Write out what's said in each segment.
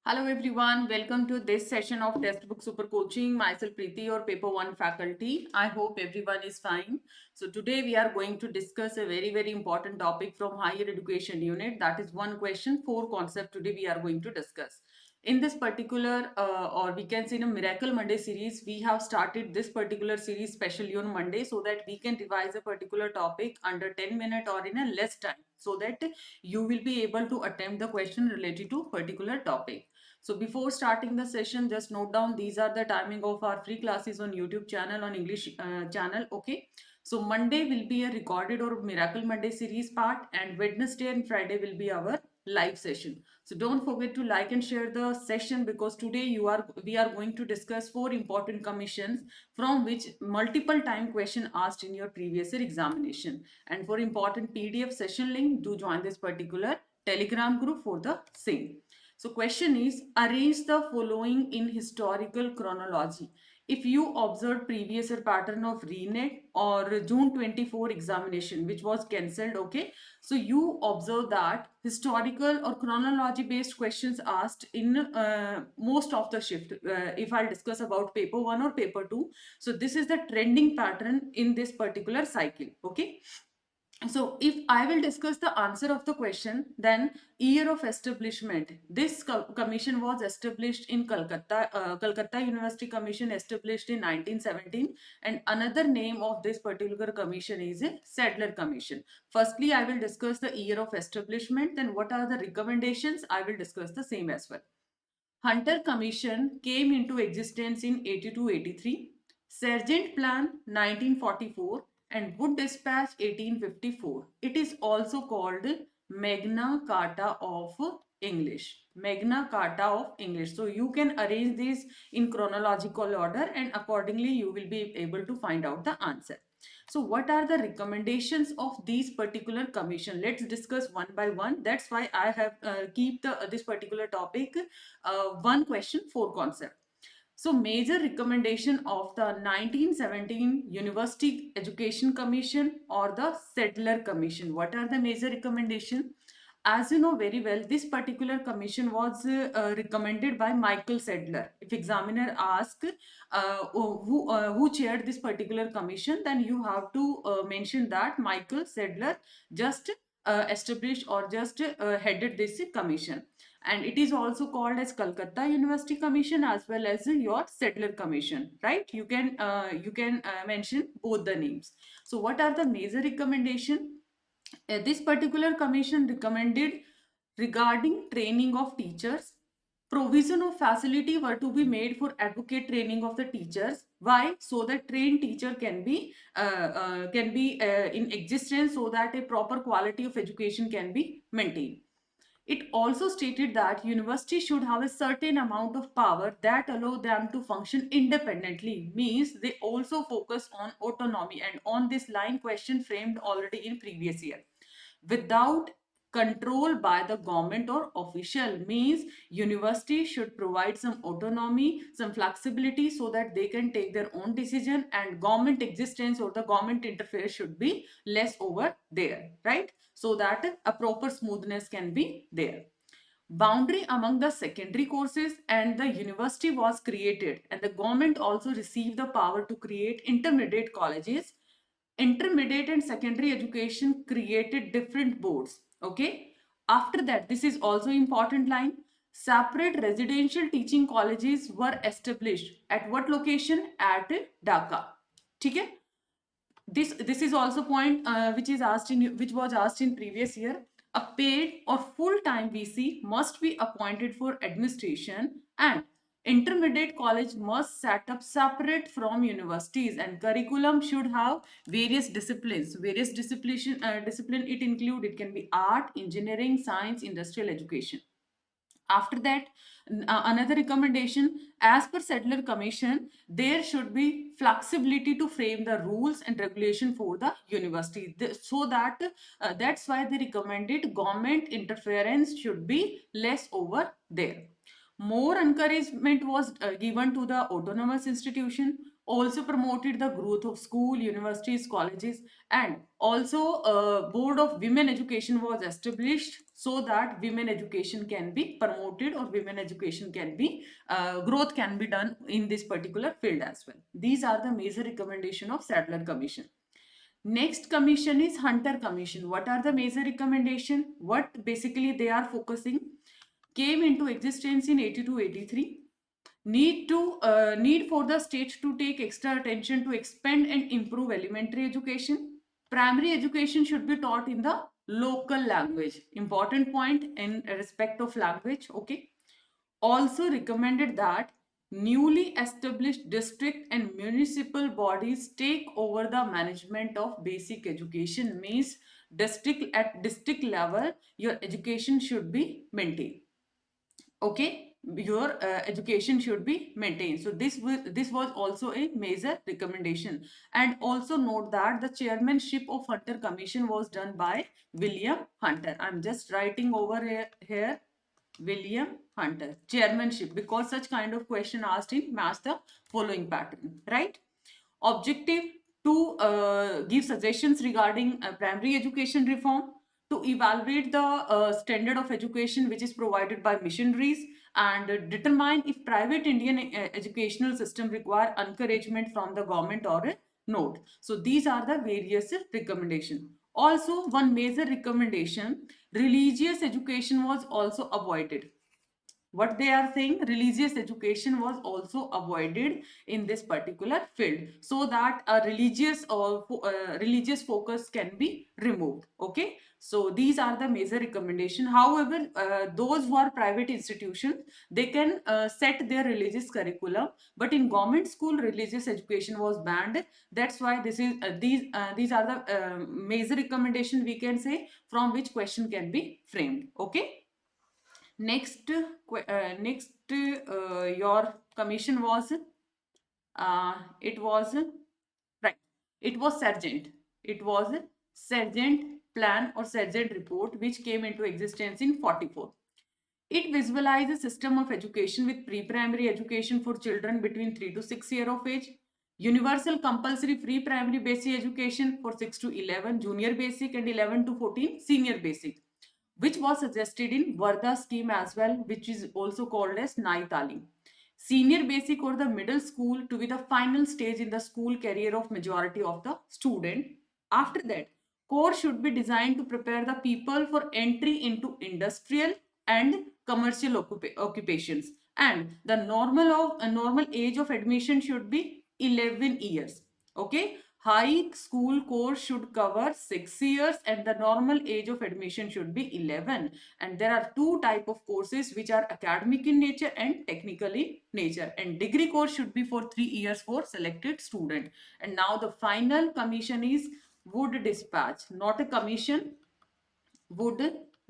Hello everyone, welcome to this session of Textbook Super Coaching. Myself Preeti, your paper 1 faculty. I hope everyone is fine. So today we are going to discuss a very important topic from higher education unit. That is one question, four concept today we are going to discuss. In this particular or we can say in a Miracle Monday series, we have started this particular series specially on Monday so that we can revise a particular topic under 10 minutes or in a less time so that you will be able to attempt the question related to particular topic. So before starting the session, just note down these are the timing of our free classes on YouTube channel, on English channel. Okay. So Monday will be a recorded or Miracle Monday series part, and Wednesday and Friday will be our live session. So don't forget to like and share the session because today we are going to discuss four important commissions from which multiple time question asked in your previous year examination. And for important PDF session link, do join this particular Telegram group for the same. So question is, arrange the following in historical chronology. If you observe previous year pattern of RENET or June 24 examination which was cancelled, okay, so you observe that historical or chronology based questions asked in most of the shift. If I'll discuss about paper 1 or paper 2, so this is the trending pattern in this particular cycle, okay. So if I will discuss the answer of the question, then year of establishment. This commission was established in Calcutta. Calcutta University Commission established in 1917, and another name of this particular commission is a Sadler Commission. Firstly, I will discuss the year of establishment. Then what are the recommendations? I will discuss the same as well. Hunter Commission came into existence in 82-83, Sergeant Plan 1944, and Wood Dispatch 1854. It is also called Magna Carta of English. Magna Carta of English. So you can arrange this in chronological order and accordingly you will be able to find out the answer. So what are the recommendations of these particular commission? Let's discuss one by one. That's why I have keep this particular topic one question, four concept. So major recommendation of the 1917 University Education Commission or the Sadler Commission. What are the major recommendation? As you know very well, this particular commission was recommended by Michael Sadler. If examiner asks who chaired this particular commission, then you have to mention that Michael Sadler just established or just headed this commission. And it is also called as Calcutta University Commission as well as your Sadler Commission, right? You can mention both the names. So what are the major recommendation? This particular commission recommended regarding training of teachers, provision of facility were to be made for advocate training of the teachers. Why? So that trained teacher can be in existence so that a proper quality of education can be maintained. It also stated that universities should have a certain amount of power that allow them to function independently. Means they also focus on autonomy, and on this line question framed already in previous year. Without control by the government or official, means university should provide some autonomy, some flexibility so that they can take their own decision, and government existence or the government interference should be less over there, right? So that a proper smoothness can be there. Boundary among the secondary courses and the university was created, and the government also received the power to create intermediate colleges. Intermediate and secondary education created different boards, okay. After that, this is also important line, separate residential teaching colleges were established at what location? At Dhaka. Okay. This is also point which was asked in previous year. A paid or full-time VC must be appointed for administration, and intermediate college must set up separate from universities, and curriculum should have various disciplines. Various discipline it include, it can be art, engineering, science, industrial education. After that, another recommendation, as per Sadler Commission, there should be flexibility to frame the rules and regulation for the university. So that that's why they recommended government interference should be less over there. More encouragement was given to the autonomous institution. also promoted the growth of school, universities, colleges, and also a board of women education was established so that women education can be promoted or women education can be growth can be done in this particular field as well. These are the major recommendation of Sadler Commission. Next commission is Hunter Commission. What are the major recommendation? What basically they are focusing? Came into existence in 82-83. Need for the state to take extra attention to expand and improve elementary education. Primary education should be taught in the local language. Important point in respect of language. Okay. Also recommended that newly established district and municipal bodies take over the management of basic education. Means district level your education should be maintained. Okay, your education should be maintained. So this was also a major recommendation. And also note that the chairmanship of Hunter Commission was done by William Hunter. I'm just writing over here William Hunter chairmanship, because such kind of question asked in match the following pattern, right? Objective to give suggestions regarding primary education reform, to evaluate the standard of education which is provided by missionaries, and determine if private Indian educational system require encouragement from the government or not. So these are the various recommendations. Also, one major recommendation, religious education was also avoided. What they are saying, religious education was also avoided in this particular field, so that a religious or religious focus can be removed. Okay, so these are the major recommendation. However, those who are private institutions, they can set their religious curriculum, but in government school religious education was banned. That's why this is these are the major recommendation we can say from which question can be framed. Okay. Next, your commission was it was right. It was Sergeant. It was Sergeant Plan or Sergeant Report, which came into existence in 44. It visualizes a system of education with pre-primary education for children between 3 to 6 years of age, universal compulsory free primary basic education for 6 to 11, junior basic, and 11 to 14 senior basic, which was suggested in Varda scheme as well, which is also called as Nai Talim. Senior basic or the middle school to be the final stage in the school career of majority of the student. After that, course should be designed to prepare the people for entry into industrial and commercial occupations. And the normal age of admission should be 11 years. Okay, high school course should cover 6 years and the normal age of admission should be 11. And there are two type of courses which are academic in nature and technical in nature, and degree course should be for 3 years for selected student. And now the final commission is Wood Dispatch, not a commission, Wood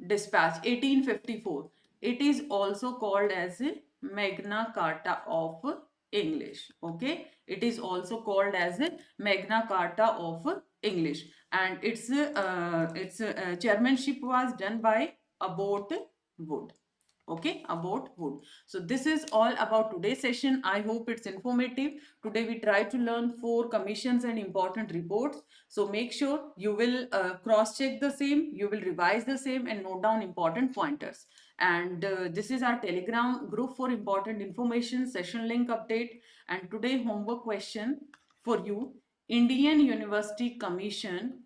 Dispatch 1854. It is also called as Magna Carta of English. Okay, it is also called as Magna Carta of English, and its chairmanship was done by Abbot Wood. Okay, Abbot Wood. So this is all about today's session. I hope it's informative. Today we try to learn 4 commissions and important reports. So make sure you will cross check the same, you will revise the same and note down important pointers. And this is our Telegram group for important information, session link update. And today homework question for you, Indian University Commission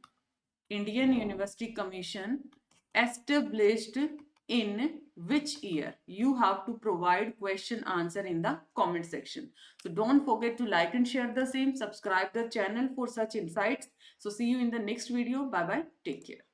established in which year? You have to provide question answer in the comment section. So don't forget to like and share the same, subscribe the channel for such insights. So see you in the next video. Bye bye, take care.